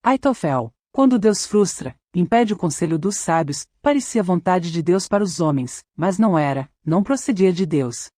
Aitofel, quando Deus frustra, impede o conselho dos sábios, parecia vontade de Deus para os homens, mas não era, não procedia de Deus.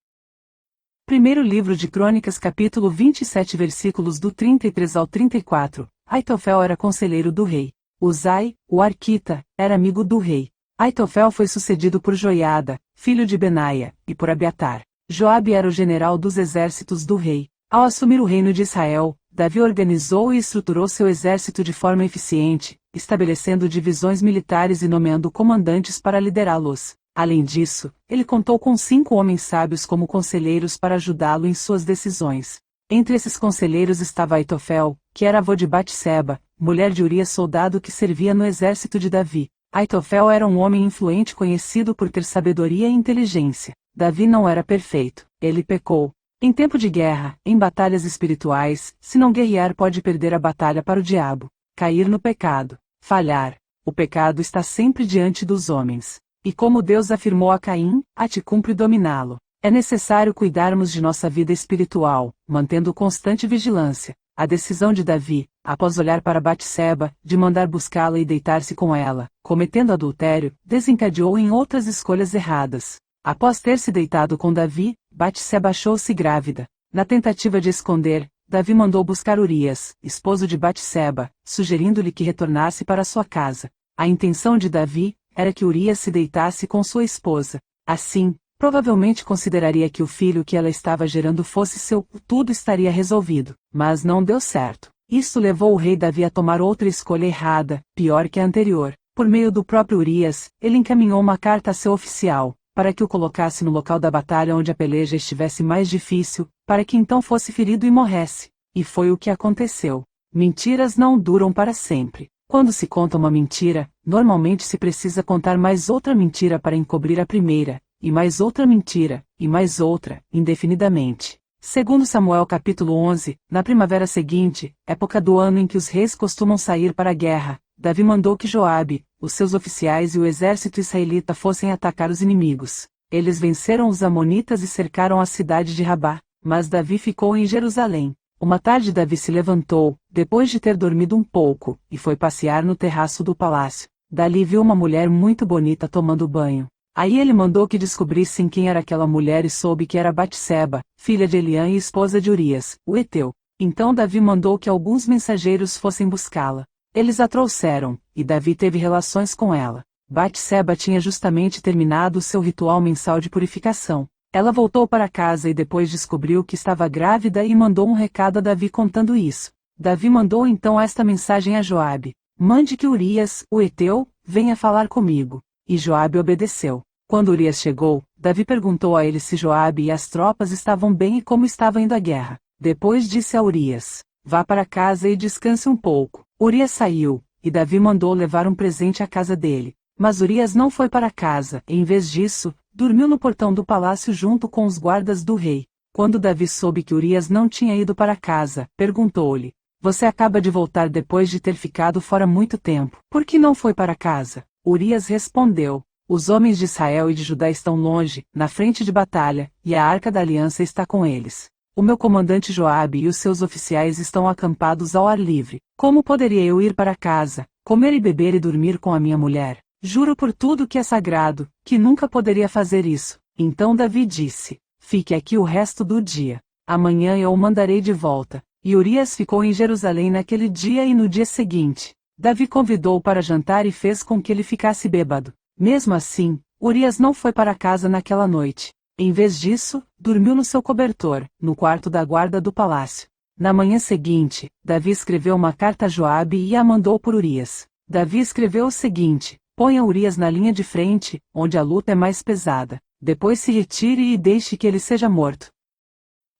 Primeiro livro de Crônicas capítulo 27 versículos do 33 ao 34, Aitofel era conselheiro do rei. Uzai, o arquita, era amigo do rei. Aitofel foi sucedido por Joiada, filho de Benaia, e por Abiatar. Joabe era o general dos exércitos do rei. Ao assumir o reino de Israel, Davi organizou e estruturou seu exército de forma eficiente, estabelecendo divisões militares e nomeando comandantes para liderá-los. Além disso, ele contou com 5 homens sábios como conselheiros para ajudá-lo em suas decisões. Entre esses conselheiros estava Aitofel, que era avô de Batseba, mulher de Urias, soldado que servia no exército de Davi. Aitofel era um homem influente conhecido por ter sabedoria e inteligência. Davi não era perfeito, ele pecou. Em tempo de guerra, em batalhas espirituais, se não guerrear pode perder a batalha para o diabo. Cair no pecado, falhar. O pecado está sempre diante dos homens. E como Deus afirmou a Caim, a ti cumpre dominá-lo. É necessário cuidarmos de nossa vida espiritual, mantendo constante vigilância. A decisão de Davi, após olhar para Batseba, de mandar buscá-la e deitar-se com ela, cometendo adultério, desencadeou em outras escolhas erradas. Após ter se deitado com Davi, Batseba achou-se grávida. Na tentativa de esconder, Davi mandou buscar Urias, esposo de Batseba, sugerindo-lhe que retornasse para sua casa. A intenção de Davi era que Urias se deitasse com sua esposa. Assim, provavelmente consideraria que o filho que ela estava gerando fosse seu, tudo estaria resolvido. Mas não deu certo. Isso levou o rei Davi a tomar outra escolha errada, pior que a anterior. Por meio do próprio Urias, ele encaminhou uma carta a seu oficial, para que o colocasse no local da batalha onde a peleja estivesse mais difícil, para que então fosse ferido e morresse. E foi o que aconteceu. Mentiras não duram para sempre. Quando se conta uma mentira, normalmente se precisa contar mais outra mentira para encobrir a primeira, e mais outra mentira, e mais outra, indefinidamente. Segundo Samuel capítulo 11, na primavera seguinte, época do ano em que os reis costumam sair para a guerra, Davi mandou que Joabe, os seus oficiais e o exército israelita fossem atacar os inimigos. Eles venceram os amonitas e cercaram a cidade de Rabá, mas Davi ficou em Jerusalém. Uma tarde Davi se levantou, depois de ter dormido um pouco, e foi passear no terraço do palácio. Dali viu uma mulher muito bonita tomando banho. Aí ele mandou que descobrissem quem era aquela mulher e soube que era Batseba, filha de Eliã e esposa de Urias, o heteu. Então Davi mandou que alguns mensageiros fossem buscá-la. Eles a trouxeram, e Davi teve relações com ela. Batseba tinha justamente terminado o seu ritual mensal de purificação. Ela voltou para casa e depois descobriu que estava grávida e mandou um recado a Davi contando isso. Davi mandou então esta mensagem a Joabe: mande que Urias, o heteu, venha falar comigo. E Joabe obedeceu. Quando Urias chegou, Davi perguntou a ele se Joabe e as tropas estavam bem e como estava indo a guerra. Depois disse a Urias: vá para casa e descanse um pouco. Urias saiu, e Davi mandou levar um presente à casa dele. Mas Urias não foi para casa, e em vez disso, dormiu no portão do palácio junto com os guardas do rei. Quando Davi soube que Urias não tinha ido para casa, perguntou-lhe: você acaba de voltar depois de ter ficado fora muito tempo. Por que não foi para casa? Urias respondeu: os homens de Israel e de Judá estão longe, na frente de batalha, e a arca da aliança está com eles. O meu comandante Joabe e os seus oficiais estão acampados ao ar livre. Como poderia eu ir para casa, comer e beber e dormir com a minha mulher? Juro por tudo que é sagrado, que nunca poderia fazer isso. Então Davi disse: fique aqui o resto do dia. Amanhã eu o mandarei de volta. E Urias ficou em Jerusalém naquele dia e no dia seguinte. Davi convidou-o para jantar e fez com que ele ficasse bêbado. Mesmo assim, Urias não foi para casa naquela noite. Em vez disso, dormiu no seu cobertor, no quarto da guarda do palácio. Na manhã seguinte, Davi escreveu uma carta a Joabe e a mandou por Urias. Davi escreveu o seguinte: ponha Urias na linha de frente, onde a luta é mais pesada. Depois se retire e deixe que ele seja morto.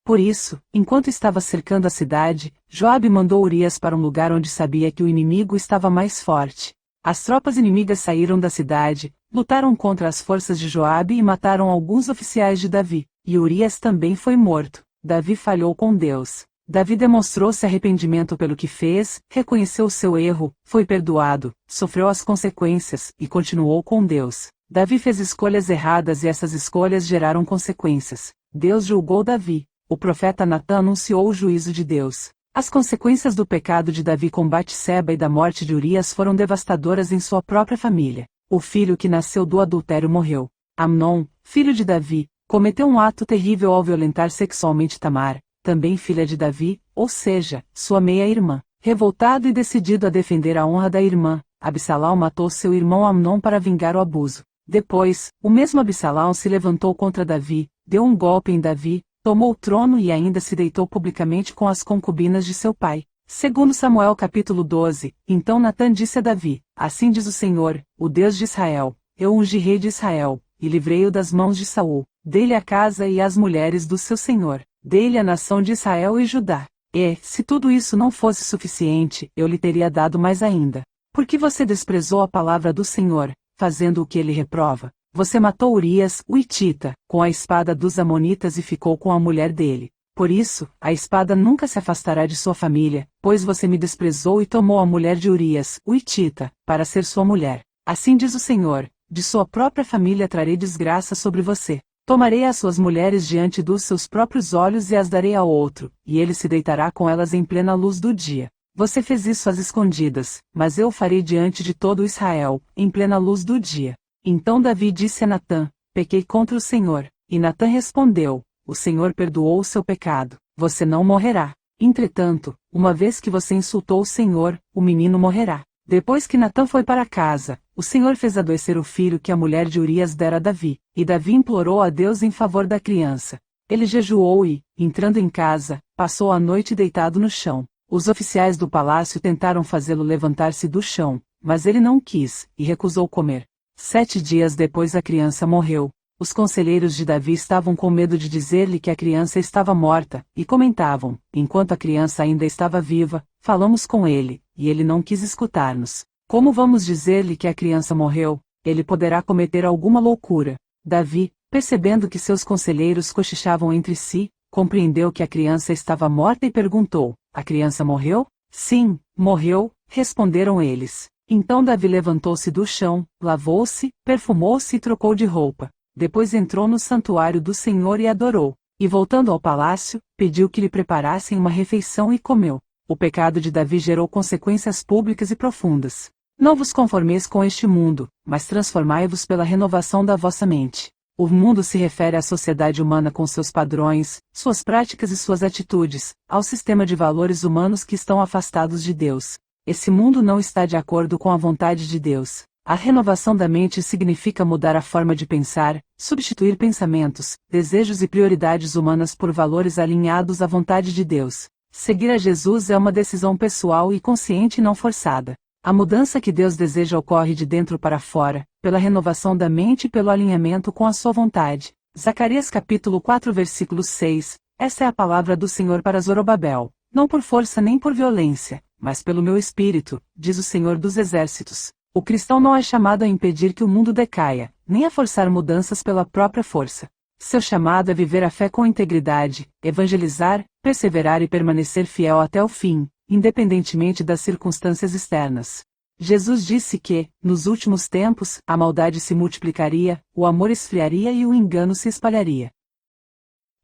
Por isso, enquanto estava cercando a cidade, Joabe mandou Urias para um lugar onde sabia que o inimigo estava mais forte. As tropas inimigas saíram da cidade, lutaram contra as forças de Joabe e mataram alguns oficiais de Davi, e Urias também foi morto. Davi falhou com Deus. Davi demonstrou-se arrependimento pelo que fez, reconheceu o seu erro, foi perdoado, sofreu as consequências, e continuou com Deus. Davi fez escolhas erradas e essas escolhas geraram consequências. Deus julgou Davi. O profeta Natã anunciou o juízo de Deus. As consequências do pecado de Davi com Batseba e da morte de Urias foram devastadoras em sua própria família. O filho que nasceu do adultério morreu. Amnon, filho de Davi, cometeu um ato terrível ao violentar sexualmente Tamar, também filha de Davi, ou seja, sua meia-irmã. Revoltado e decidido a defender a honra da irmã, Absalão matou seu irmão Amnon para vingar o abuso. Depois, o mesmo Absalão se levantou contra Davi, deu um golpe em Davi, tomou o trono e ainda se deitou publicamente com as concubinas de seu pai. Segundo Samuel capítulo 12, então Natã disse a Davi: Assim diz o Senhor, o Deus de Israel, eu ungi rei de Israel, e livrei-o das mãos de Saul, dei-lhe a casa e as mulheres do seu senhor, dei-lhe a nação de Israel e Judá. E, se tudo isso não fosse suficiente, eu lhe teria dado mais ainda. Porque você desprezou a palavra do Senhor, fazendo o que ele reprova. Você matou Urias, o Hitita, com a espada dos Amonitas e ficou com a mulher dele. Por isso, a espada nunca se afastará de sua família, pois você me desprezou e tomou a mulher de Urias, o Hitita, para ser sua mulher. Assim diz o Senhor, de sua própria família trarei desgraça sobre você. Tomarei as suas mulheres diante dos seus próprios olhos e as darei a outro, e ele se deitará com elas em plena luz do dia. Você fez isso às escondidas, mas eu o farei diante de todo Israel, em plena luz do dia. Então Davi disse a Natã: Pequei contra o Senhor. E Natã respondeu: O Senhor perdoou o seu pecado, você não morrerá. Entretanto, uma vez que você insultou o Senhor, o menino morrerá. Depois que Natã foi para casa, o Senhor fez adoecer o filho que a mulher de Urias dera a Davi, e Davi implorou a Deus em favor da criança. Ele jejuou e, entrando em casa, passou a noite deitado no chão. Os oficiais do palácio tentaram fazê-lo levantar-se do chão, mas ele não quis, e recusou comer. 7 dias depois a criança morreu. Os conselheiros de Davi estavam com medo de dizer-lhe que a criança estava morta, e comentavam: enquanto a criança ainda estava viva, falamos com ele, e ele não quis escutar-nos. Como vamos dizer-lhe que a criança morreu? Ele poderá cometer alguma loucura. Davi, percebendo que seus conselheiros cochichavam entre si, compreendeu que a criança estava morta e perguntou: a criança morreu? Sim, morreu, responderam eles. Então Davi levantou-se do chão, lavou-se, perfumou-se e trocou de roupa. Depois entrou no santuário do Senhor e adorou. E voltando ao palácio, pediu que lhe preparassem uma refeição e comeu. O pecado de Davi gerou consequências públicas e profundas. Não vos conformeis com este mundo, mas transformai-vos pela renovação da vossa mente. O mundo se refere à sociedade humana com seus padrões, suas práticas e suas atitudes, ao sistema de valores humanos que estão afastados de Deus. Esse mundo não está de acordo com a vontade de Deus. A renovação da mente significa mudar a forma de pensar, substituir pensamentos, desejos e prioridades humanas por valores alinhados à vontade de Deus. Seguir a Jesus é uma decisão pessoal e consciente e não forçada. A mudança que Deus deseja ocorre de dentro para fora, pela renovação da mente e pelo alinhamento com a sua vontade. Zacarias capítulo 4 versículo 6, essa é a palavra do Senhor para Zorobabel, não por força nem por violência, mas pelo meu espírito, diz o Senhor dos Exércitos. O cristão não é chamado a impedir que o mundo decaia, nem a forçar mudanças pela própria força. Seu chamado é viver a fé com integridade, evangelizar, perseverar e permanecer fiel até o fim, independentemente das circunstâncias externas. Jesus disse que, nos últimos tempos, a maldade se multiplicaria, o amor esfriaria e o engano se espalharia.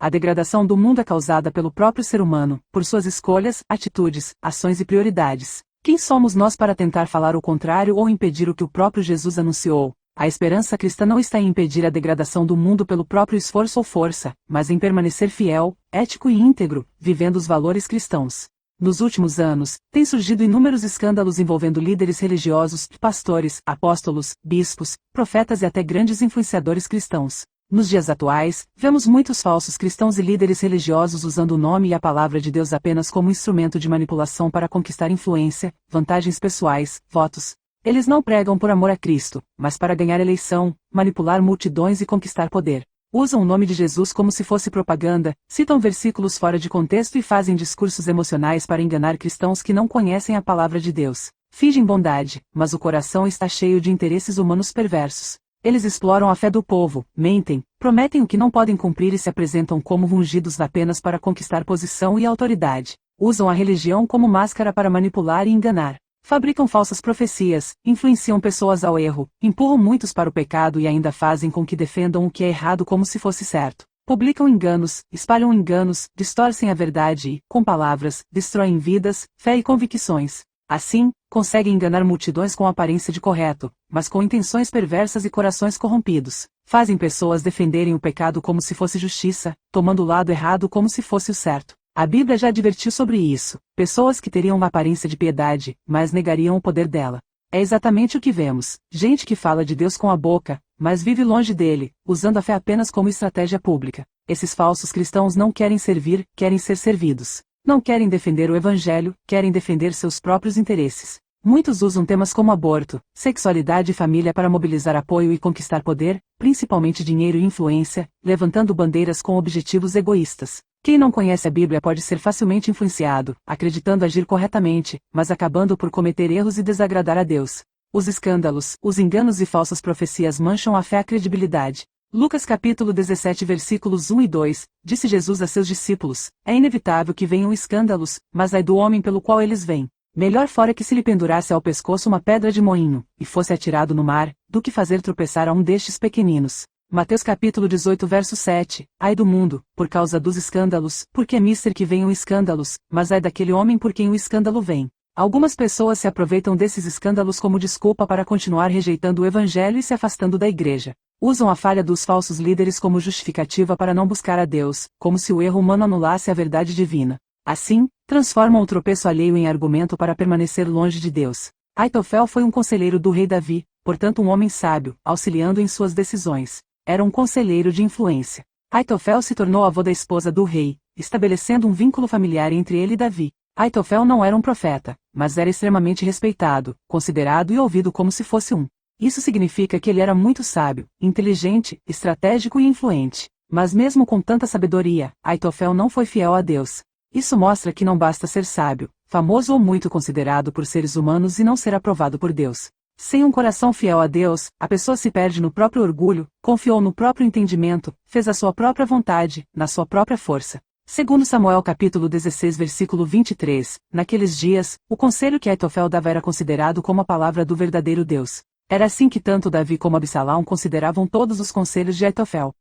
A degradação do mundo é causada pelo próprio ser humano, por suas escolhas, atitudes, ações e prioridades. Quem somos nós para tentar falar o contrário ou impedir o que o próprio Jesus anunciou? A esperança cristã não está em impedir a degradação do mundo pelo próprio esforço ou força, mas em permanecer fiel, ético e íntegro, vivendo os valores cristãos. Nos últimos anos, têm surgido inúmeros escândalos envolvendo líderes religiosos, pastores, apóstolos, bispos, profetas e até grandes influenciadores cristãos. Nos dias atuais, vemos muitos falsos cristãos e líderes religiosos usando o nome e a palavra de Deus apenas como instrumento de manipulação para conquistar influência, vantagens pessoais, votos. Eles não pregam por amor a Cristo, mas para ganhar eleição, manipular multidões e conquistar poder. Usam o nome de Jesus como se fosse propaganda, citam versículos fora de contexto e fazem discursos emocionais para enganar cristãos que não conhecem a palavra de Deus. Fingem bondade, mas o coração está cheio de interesses humanos perversos. Eles exploram a fé do povo, mentem, prometem o que não podem cumprir e se apresentam como ungidos apenas para conquistar posição e autoridade. Usam a religião como máscara para manipular e enganar. Fabricam falsas profecias, influenciam pessoas ao erro, empurram muitos para o pecado e ainda fazem com que defendam o que é errado como se fosse certo. Publicam enganos, espalham enganos, distorcem a verdade e, com palavras, destroem vidas, fé e convicções. Assim, conseguem enganar multidões com aparência de correto, mas com intenções perversas e corações corrompidos. Fazem pessoas defenderem o pecado como se fosse justiça, tomando o lado errado como se fosse o certo. A Bíblia já advertiu sobre isso. Pessoas que teriam uma aparência de piedade, mas negariam o poder dela. É exatamente o que vemos. Gente que fala de Deus com a boca, mas vive longe dele, usando a fé apenas como estratégia pública. Esses falsos cristãos não querem servir, querem ser servidos. Não querem defender o Evangelho, querem defender seus próprios interesses. Muitos usam temas como aborto, sexualidade e família para mobilizar apoio e conquistar poder, principalmente dinheiro e influência, levantando bandeiras com objetivos egoístas. Quem não conhece a Bíblia pode ser facilmente influenciado, acreditando agir corretamente, mas acabando por cometer erros e desagradar a Deus. Os escândalos, os enganos e falsas profecias mancham a fé e a credibilidade. Lucas capítulo 17 versículos 1 e 2, disse Jesus a seus discípulos, é inevitável que venham escândalos, mas ai do homem pelo qual eles vêm. Melhor fora que se lhe pendurasse ao pescoço uma pedra de moinho, e fosse atirado no mar, do que fazer tropeçar a um destes pequeninos. Mateus capítulo 18 verso 7, ai do mundo, por causa dos escândalos, porque é mister que venham escândalos, mas ai daquele homem por quem o escândalo vem. Algumas pessoas se aproveitam desses escândalos como desculpa para continuar rejeitando o Evangelho e se afastando da igreja. Usam a falha dos falsos líderes como justificativa para não buscar a Deus, como se o erro humano anulasse a verdade divina. Assim, transformam o tropeço alheio em argumento para permanecer longe de Deus. Aitofel foi um conselheiro do rei Davi, portanto um homem sábio, auxiliando em suas decisões. Era um conselheiro de influência. Aitofel se tornou avô da esposa do rei, estabelecendo um vínculo familiar entre ele e Davi. Aitofel não era um profeta, mas era extremamente respeitado, considerado e ouvido como se fosse um. Isso significa que ele era muito sábio, inteligente, estratégico e influente. Mas mesmo com tanta sabedoria, Aitofel não foi fiel a Deus. Isso mostra que não basta ser sábio, famoso ou muito considerado por seres humanos e não ser aprovado por Deus. Sem um coração fiel a Deus, a pessoa se perde no próprio orgulho, confiou no próprio entendimento, fez a sua própria vontade, na sua própria força. Segundo Samuel capítulo 16 versículo 23, naqueles dias, o conselho que Aitofel dava era considerado como a palavra do verdadeiro Deus. Era assim que tanto Davi como Absalão consideravam todos os conselhos de Aitofel.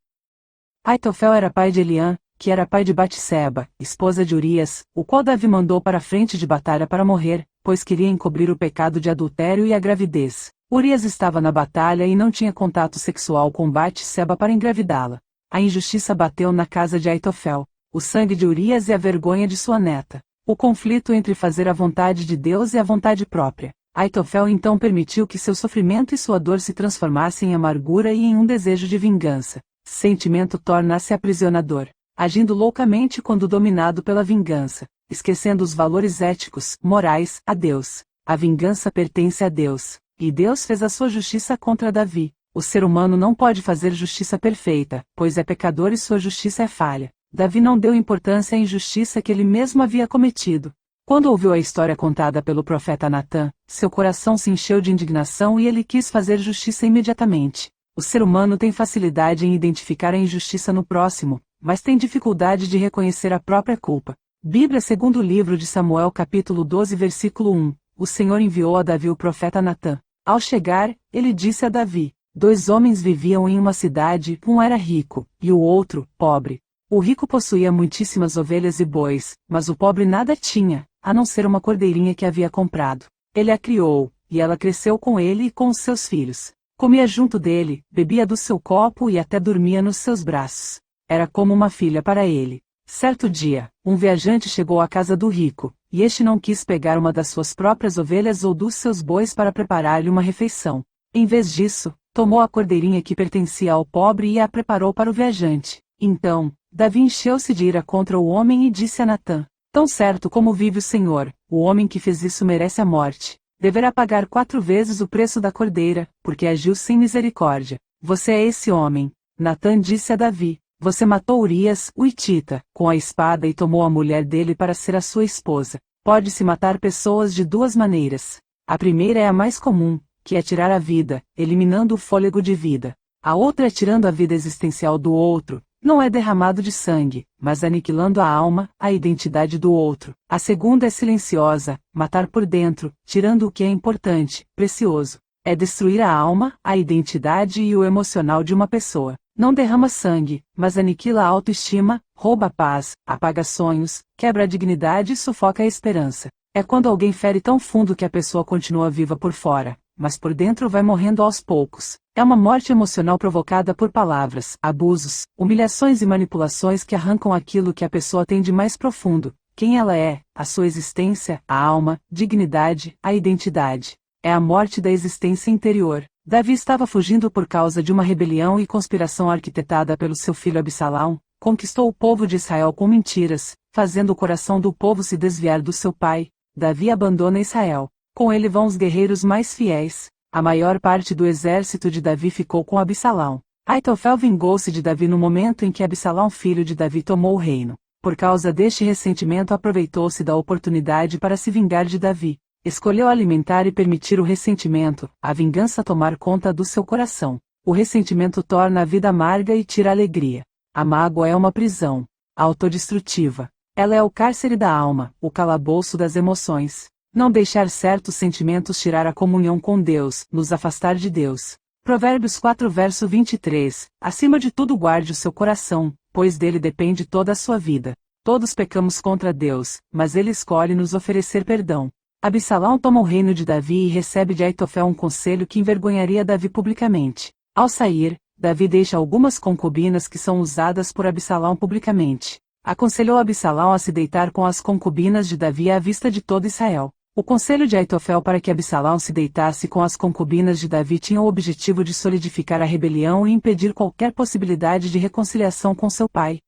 Aitofel era pai de Eliã, que era pai de Batseba, esposa de Urias, o qual Davi mandou para a frente de batalha para morrer, pois queria encobrir o pecado de adultério e a gravidez. Urias estava na batalha e não tinha contato sexual com Batseba para engravidá-la. A injustiça bateu na casa de Aitofel. O sangue de Urias e a vergonha de sua neta. O conflito entre fazer a vontade de Deus e a vontade própria. Aitofel então permitiu que seu sofrimento e sua dor se transformassem em amargura e em um desejo de vingança. Sentimento torna-se aprisionador, agindo loucamente quando dominado pela vingança, esquecendo os valores éticos, morais, a Deus. A vingança pertence a Deus, e Deus fez a sua justiça contra Davi. O ser humano não pode fazer justiça perfeita, pois é pecador e sua justiça é falha. Davi não deu importância à injustiça que ele mesmo havia cometido. Quando ouviu a história contada pelo profeta Natã, seu coração se encheu de indignação e ele quis fazer justiça imediatamente. O ser humano tem facilidade em identificar a injustiça no próximo, mas tem dificuldade de reconhecer a própria culpa. Bíblia segundo o livro de Samuel capítulo 12 versículo 1, o Senhor enviou a Davi o profeta Natã. Ao chegar, ele disse a Davi, 2 homens viviam em uma cidade, um era rico, e o outro, pobre. O rico possuía muitíssimas ovelhas e bois, mas o pobre nada tinha, a não ser uma cordeirinha que havia comprado. Ele a criou, e ela cresceu com ele e com os seus filhos. Comia junto dele, bebia do seu copo e até dormia nos seus braços. Era como uma filha para ele. Certo dia, um viajante chegou à casa do rico, e este não quis pegar uma das suas próprias ovelhas ou dos seus bois para preparar-lhe uma refeição. Em vez disso, tomou a cordeirinha que pertencia ao pobre e a preparou para o viajante. Então, Davi encheu-se de ira contra o homem e disse a Natã, tão certo como vive o Senhor, o homem que fez isso merece a morte. Deverá pagar 4 vezes o preço da cordeira, porque agiu sem misericórdia. Você é esse homem. Natã disse a Davi, você matou Urias, o hitita, com a espada e tomou a mulher dele para ser a sua esposa. Pode-se matar pessoas de 2 maneiras. A primeira é a mais comum, que é tirar a vida, eliminando o fôlego de vida. A outra é tirando a vida existencial do outro. Não é derramado de sangue, mas aniquilando a alma, a identidade do outro. A segunda é silenciosa, matar por dentro, tirando o que é importante, precioso. É destruir a alma, a identidade e o emocional de uma pessoa. Não derrama sangue, mas aniquila a autoestima, rouba a paz, apaga sonhos, quebra a dignidade e sufoca a esperança. É quando alguém fere tão fundo que a pessoa continua viva por fora, mas por dentro vai morrendo aos poucos. É uma morte emocional provocada por palavras, abusos, humilhações e manipulações que arrancam aquilo que a pessoa tem de mais profundo, quem ela é, a sua existência, a alma, dignidade, a identidade. É a morte da existência interior. Davi estava fugindo por causa de uma rebelião e conspiração arquitetada pelo seu filho Absalão, conquistou o povo de Israel com mentiras, fazendo o coração do povo se desviar do seu pai. Davi abandona Israel. Com ele vão os guerreiros mais fiéis. A maior parte do exército de Davi ficou com Absalão. Aitofel vingou-se de Davi no momento em que Absalão, filho de Davi, tomou o reino. Por causa deste ressentimento, aproveitou-se da oportunidade para se vingar de Davi. Escolheu alimentar e permitir o ressentimento, a vingança tomar conta do seu coração. O ressentimento torna a vida amarga e tira a alegria. A mágoa é uma prisão autodestrutiva. Ela é o cárcere da alma, o calabouço das emoções. Não deixar certos sentimentos tirar a comunhão com Deus, nos afastar de Deus. Provérbios 4 verso 23. Acima de tudo guarde o seu coração, pois dele depende toda a sua vida. Todos pecamos contra Deus, mas ele escolhe nos oferecer perdão. Absalão toma o reino de Davi e recebe de Aitofel um conselho que envergonharia Davi publicamente. Ao sair, Davi deixa algumas concubinas que são usadas por Absalão publicamente. Aconselhou Absalão a se deitar com as concubinas de Davi à vista de todo Israel. O conselho de Aitofel para que Absalão se deitasse com as concubinas de Davi tinha o objetivo de solidificar a rebelião e impedir qualquer possibilidade de reconciliação com seu pai.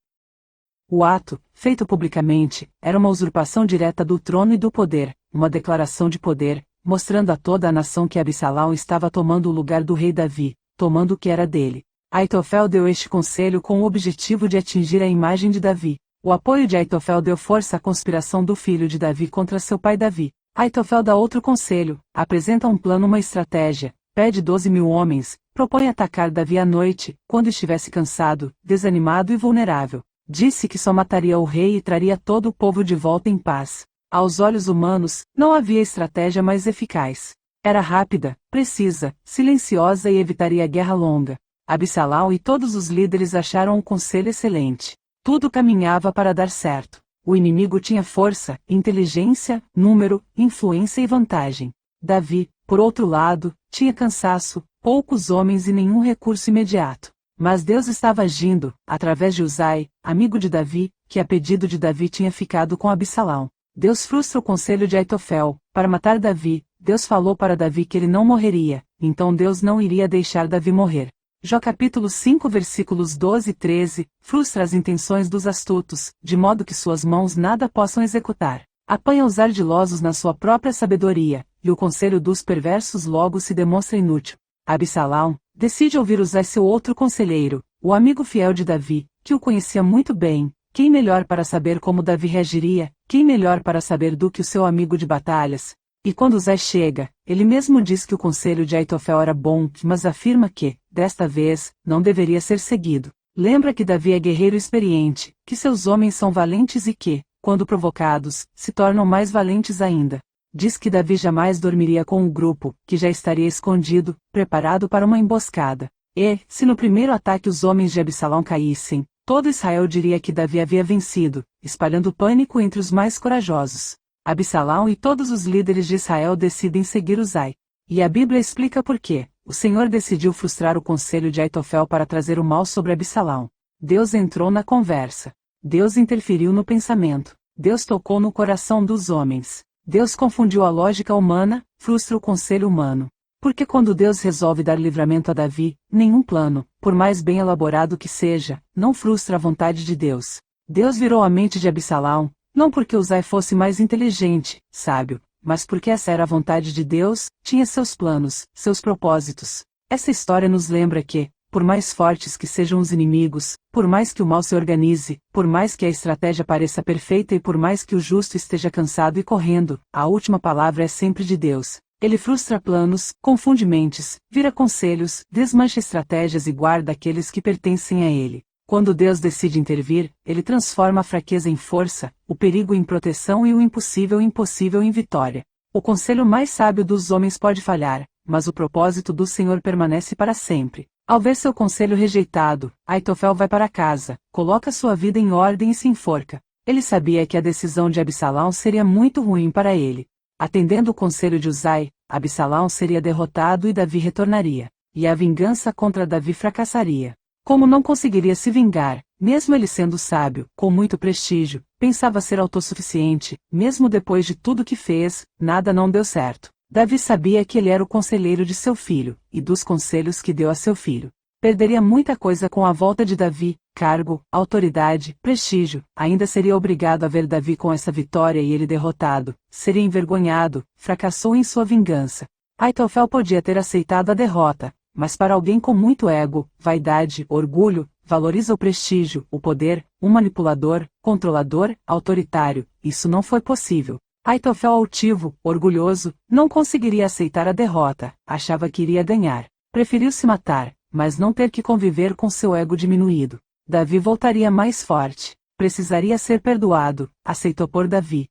O ato, feito publicamente, era uma usurpação direta do trono e do poder, uma declaração de poder, mostrando a toda a nação que Absalão estava tomando o lugar do rei Davi, tomando o que era dele. Aitofel deu este conselho com o objetivo de atingir a imagem de Davi. O apoio de Aitofel deu força à conspiração do filho de Davi contra seu pai Davi. Aitofel dá outro conselho, apresenta um plano, uma estratégia, pede 12.000 homens, propõe atacar Davi à noite, quando estivesse cansado, desanimado e vulnerável. Disse que só mataria o rei e traria todo o povo de volta em paz. Aos olhos humanos, não havia estratégia mais eficaz. Era rápida, precisa, silenciosa e evitaria guerra longa. Absalão e todos os líderes acharam um conselho excelente. Tudo caminhava para dar certo. O inimigo tinha força, inteligência, número, influência e vantagem. Davi, por outro lado, tinha cansaço, poucos homens e nenhum recurso imediato. Mas Deus estava agindo, através de Uzai, amigo de Davi, que a pedido de Davi tinha ficado com Absalão. Deus frustra o conselho de Aitofel, para matar Davi. Deus falou para Davi que ele não morreria, então Deus não iria deixar Davi morrer. Jó capítulo 5 versículos 12 e 13, frustra as intenções dos astutos, de modo que suas mãos nada possam executar. Apanha os ardilosos na sua própria sabedoria, e o conselho dos perversos logo se demonstra inútil. Absalão decide ouvir Uzai, seu outro conselheiro, o amigo fiel de Davi, que o conhecia muito bem. Quem melhor para saber como Davi reagiria? Quem melhor para saber do que o seu amigo de batalhas? E quando Uzai chega, ele mesmo diz que o conselho de Aitofel era bom, mas afirma que, desta vez, não deveria ser seguido. Lembra que Davi é guerreiro experiente, que seus homens são valentes e que, quando provocados, se tornam mais valentes ainda. Diz que Davi jamais dormiria com um grupo, que já estaria escondido, preparado para uma emboscada. E, se no primeiro ataque os homens de Absalão caíssem, todo Israel diria que Davi havia vencido, espalhando pânico entre os mais corajosos. Absalão e todos os líderes de Israel decidem seguir Uzai. E a Bíblia explica por quê. O Senhor decidiu frustrar o conselho de Aitofel para trazer o mal sobre Absalão. Deus entrou na conversa. Deus interferiu no pensamento. Deus tocou no coração dos homens. Deus confundiu a lógica humana, frustra o conselho humano. Porque quando Deus resolve dar livramento a Davi, nenhum plano, por mais bem elaborado que seja, não frustra a vontade de Deus. Deus virou a mente de Absalão, não porque Uzai fosse mais inteligente, sábio, mas porque essa era a vontade de Deus, tinha seus planos, seus propósitos. Essa história nos lembra que, por mais fortes que sejam os inimigos, por mais que o mal se organize, por mais que a estratégia pareça perfeita e por mais que o justo esteja cansado e correndo, a última palavra é sempre de Deus. Ele frustra planos, confunde mentes, vira conselhos, desmancha estratégias e guarda aqueles que pertencem a ele. Quando Deus decide intervir, ele transforma a fraqueza em força, o perigo em proteção e o impossível em vitória. O conselho mais sábio dos homens pode falhar, mas o propósito do Senhor permanece para sempre. Ao ver seu conselho rejeitado, Aitofel vai para casa, coloca sua vida em ordem e se enforca. Ele sabia que a decisão de Absalão seria muito ruim para ele. Atendendo o conselho de Uzai, Absalão seria derrotado e Davi retornaria, e a vingança contra Davi fracassaria. Como não conseguiria se vingar, mesmo ele sendo sábio, com muito prestígio, pensava ser autossuficiente, mesmo depois de tudo que fez, nada não deu certo. Davi sabia que ele era o conselheiro de seu filho, e dos conselhos que deu a seu filho. Perderia muita coisa com a volta de Davi, cargo, autoridade, prestígio, ainda seria obrigado a ver Davi com essa vitória e ele derrotado, seria envergonhado, fracassou em sua vingança. Aitofel podia ter aceitado a derrota, mas para alguém com muito ego, vaidade, orgulho, valoriza o prestígio, o poder, um manipulador, controlador, autoritário, isso não foi possível. Aitofel altivo, orgulhoso, não conseguiria aceitar a derrota, achava que iria ganhar. Preferiu se matar, mas não ter que conviver com seu ego diminuído. Davi voltaria mais forte, precisaria ser perdoado, aceitou por Davi.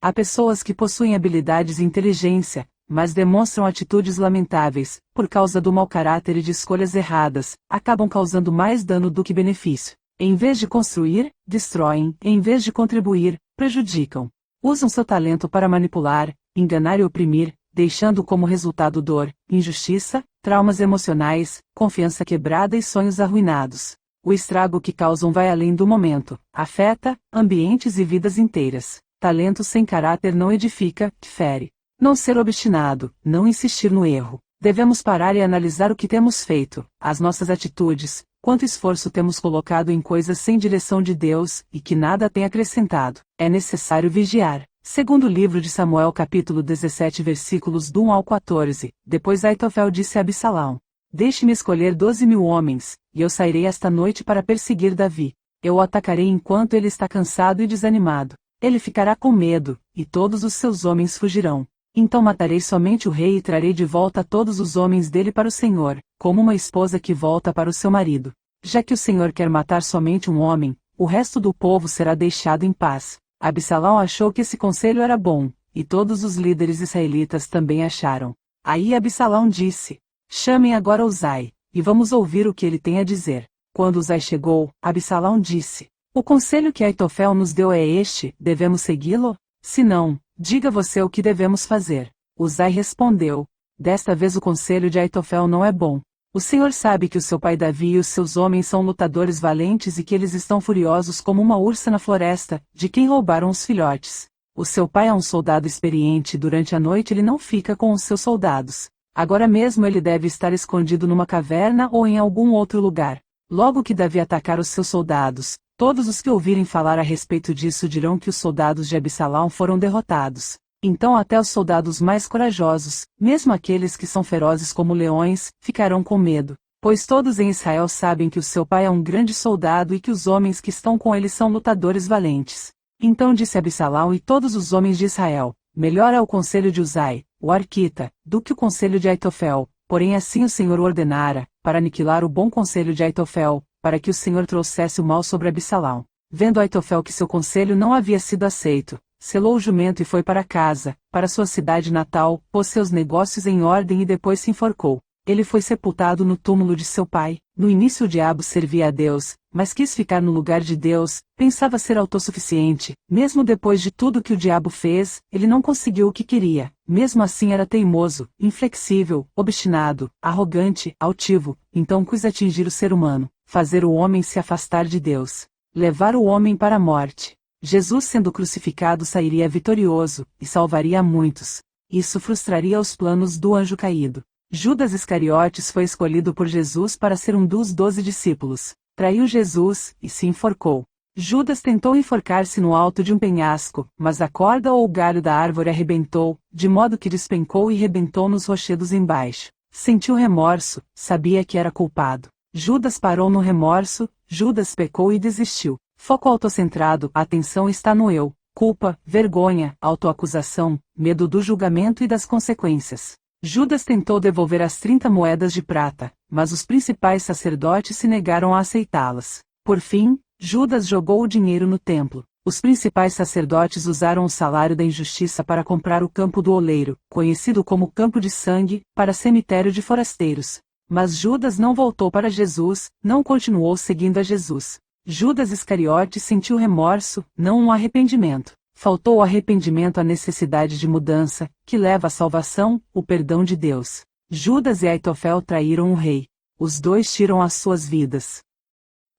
Há pessoas que possuem habilidades e inteligência, mas demonstram atitudes lamentáveis, por causa do mau caráter e de escolhas erradas, acabam causando mais dano do que benefício. Em vez de construir, destroem, em vez de contribuir, prejudicam. Usam seu talento para manipular, enganar e oprimir, deixando como resultado dor, injustiça, traumas emocionais, confiança quebrada e sonhos arruinados. O estrago que causam vai além do momento, afeta ambientes e vidas inteiras. Talento sem caráter não edifica, fere. Não ser obstinado, não insistir no erro. Devemos parar e analisar o que temos feito, as nossas atitudes, quanto esforço temos colocado em coisas sem direção de Deus, e que nada tem acrescentado. É necessário vigiar. Segundo livro de Samuel capítulo 17 versículos do 1 ao 14, depois Aitofel disse a Absalão: Deixe-me escolher 12.000 homens, e eu sairei esta noite para perseguir Davi. Eu o atacarei enquanto ele está cansado e desanimado. Ele ficará com medo, e todos os seus homens fugirão. Então matarei somente o rei e trarei de volta todos os homens dele para o Senhor, como uma esposa que volta para o seu marido. Já que o Senhor quer matar somente um homem, o resto do povo será deixado em paz. Absalão achou que esse conselho era bom, e todos os líderes israelitas também acharam. Aí Absalão disse: Chamem agora Uzai, e vamos ouvir o que ele tem a dizer. Quando Uzai chegou, Absalão disse: O conselho que Aitofel nos deu é este, devemos segui-lo? Se não, diga você o que devemos fazer. Uzai respondeu: Desta vez o conselho de Aitofel não é bom. O Senhor sabe que o seu pai Davi e os seus homens são lutadores valentes e que eles estão furiosos como uma ursa na floresta, de quem roubaram os filhotes. O seu pai é um soldado experiente e durante a noite ele não fica com os seus soldados. Agora mesmo ele deve estar escondido numa caverna ou em algum outro lugar. Logo que Davi atacar os seus soldados, todos os que ouvirem falar a respeito disso dirão que os soldados de Absalão foram derrotados. Então até os soldados mais corajosos, mesmo aqueles que são ferozes como leões, ficarão com medo, pois todos em Israel sabem que o seu pai é um grande soldado e que os homens que estão com ele são lutadores valentes. Então disse Absalão e todos os homens de Israel: Melhor é o conselho de Uzai, o arquita, do que o conselho de Aitofel, porém assim o Senhor ordenara, para aniquilar o bom conselho de Aitofel, para que o Senhor trouxesse o mal sobre Absalão. Vendo Aitofel que seu conselho não havia sido aceito, selou o jumento e foi para casa, para sua cidade natal, pôs seus negócios em ordem e depois se enforcou. Ele foi sepultado no túmulo de seu pai. No início o diabo servia a Deus, mas quis ficar no lugar de Deus, pensava ser autossuficiente. Mesmo depois de tudo que o diabo fez, ele não conseguiu o que queria. Mesmo assim era teimoso, inflexível, obstinado, arrogante, altivo. Então quis atingir o ser humano, fazer o homem se afastar de Deus, levar o homem para a morte. Jesus sendo crucificado sairia vitorioso, e salvaria a muitos. Isso frustraria os planos do anjo caído. Judas Iscariotes foi escolhido por Jesus para ser um dos 12 discípulos. Traiu Jesus, e se enforcou. Judas tentou enforcar-se no alto de um penhasco, mas a corda ou o galho da árvore arrebentou, de modo que despencou e rebentou nos rochedos embaixo. Sentiu remorso, sabia que era culpado. Judas parou no remorso, Judas pecou e desistiu. Foco autocentrado, a atenção está no eu, culpa, vergonha, autoacusação, medo do julgamento e das consequências. Judas tentou devolver as 30 moedas de prata, mas os principais sacerdotes se negaram a aceitá-las. Por fim, Judas jogou o dinheiro no templo. Os principais sacerdotes usaram o salário da injustiça para comprar o campo do oleiro, conhecido como campo de sangue, para cemitério de forasteiros. Mas Judas não voltou para Jesus, não continuou seguindo a Jesus. Judas Iscariote sentiu remorso, não um arrependimento. Faltou ao arrependimento a necessidade de mudança, que leva à salvação, o perdão de Deus. Judas e Aitofel traíram o rei. Os dois tiram as suas vidas.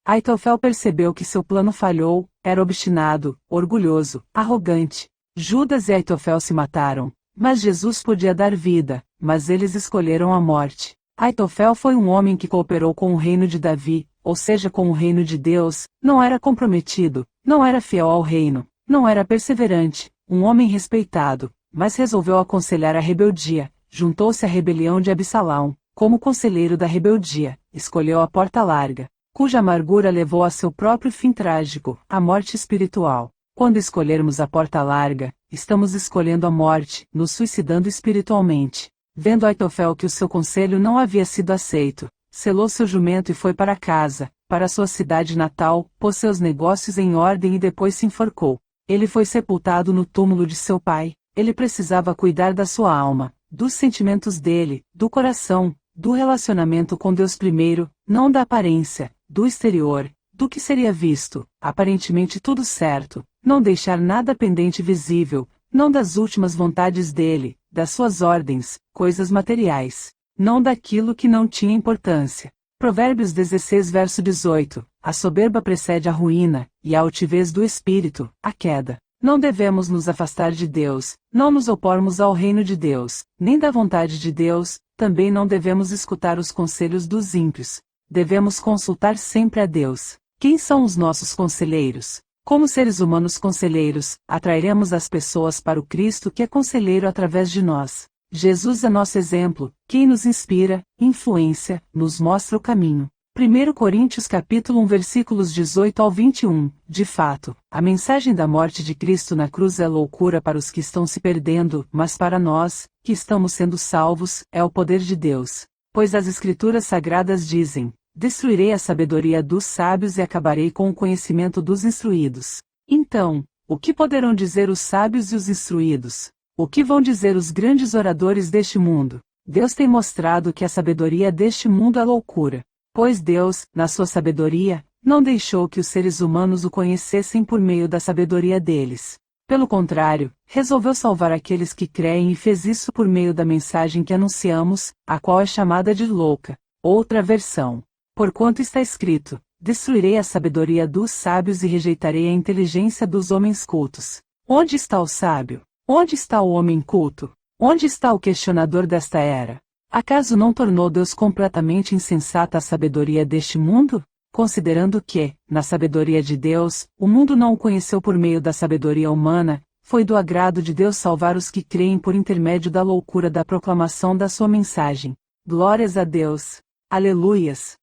Aitofel percebeu que seu plano falhou, era obstinado, orgulhoso, arrogante. Judas e Aitofel se mataram, mas Jesus podia dar vida, mas eles escolheram a morte. Aitofel foi um homem que cooperou com o reino de Davi, ou seja, com o reino de Deus, não era comprometido, não era fiel ao reino, não era perseverante, um homem respeitado, mas resolveu aconselhar a rebeldia, juntou-se à rebelião de Absalão, como conselheiro da rebeldia, escolheu a porta larga, cuja amargura levou a seu próprio fim trágico, a morte espiritual. Quando escolhermos a porta larga, estamos escolhendo a morte, nos suicidando espiritualmente. Vendo Aitofel que o seu conselho não havia sido aceito, selou seu jumento e foi para casa, para sua cidade natal, pôs seus negócios em ordem e depois se enforcou. Ele foi sepultado no túmulo de seu pai. Ele precisava cuidar da sua alma, dos sentimentos dele, do coração, do relacionamento com Deus primeiro, não da aparência, do exterior, do que seria visto, aparentemente tudo certo, não deixar nada pendente visível, não das últimas vontades dele, das suas ordens, coisas materiais, não daquilo que não tinha importância. Provérbios 16 verso 18, a soberba precede a ruína, e a altivez do espírito, a queda. Não devemos nos afastar de Deus, não nos opormos ao reino de Deus, nem da vontade de Deus, também não devemos escutar os conselhos dos ímpios. Devemos consultar sempre a Deus. Quem são os nossos conselheiros? Como seres humanos conselheiros, atrairemos as pessoas para o Cristo que é conselheiro através de nós. Jesus é nosso exemplo, quem nos inspira, influencia, nos mostra o caminho. 1 Coríntios capítulo 1 versículos 18 ao 21, de fato, a mensagem da morte de Cristo na cruz é loucura para os que estão se perdendo, mas para nós, que estamos sendo salvos, é o poder de Deus. Pois as Escrituras Sagradas dizem: destruirei a sabedoria dos sábios e acabarei com o conhecimento dos instruídos. Então, o que poderão dizer os sábios e os instruídos? O que vão dizer os grandes oradores deste mundo? Deus tem mostrado que a sabedoria deste mundo é loucura. Pois Deus, na sua sabedoria, não deixou que os seres humanos o conhecessem por meio da sabedoria deles. Pelo contrário, resolveu salvar aqueles que creem e fez isso por meio da mensagem que anunciamos, a qual é chamada de louca. Outra versão. Porquanto está escrito: destruirei a sabedoria dos sábios e rejeitarei a inteligência dos homens cultos. Onde está o sábio? Onde está o homem culto? Onde está o questionador desta era? Acaso não tornou Deus completamente insensata a sabedoria deste mundo? Considerando que, na sabedoria de Deus, o mundo não o conheceu por meio da sabedoria humana, foi do agrado de Deus salvar os que creem por intermédio da loucura da proclamação da sua mensagem. Glórias a Deus! Aleluias!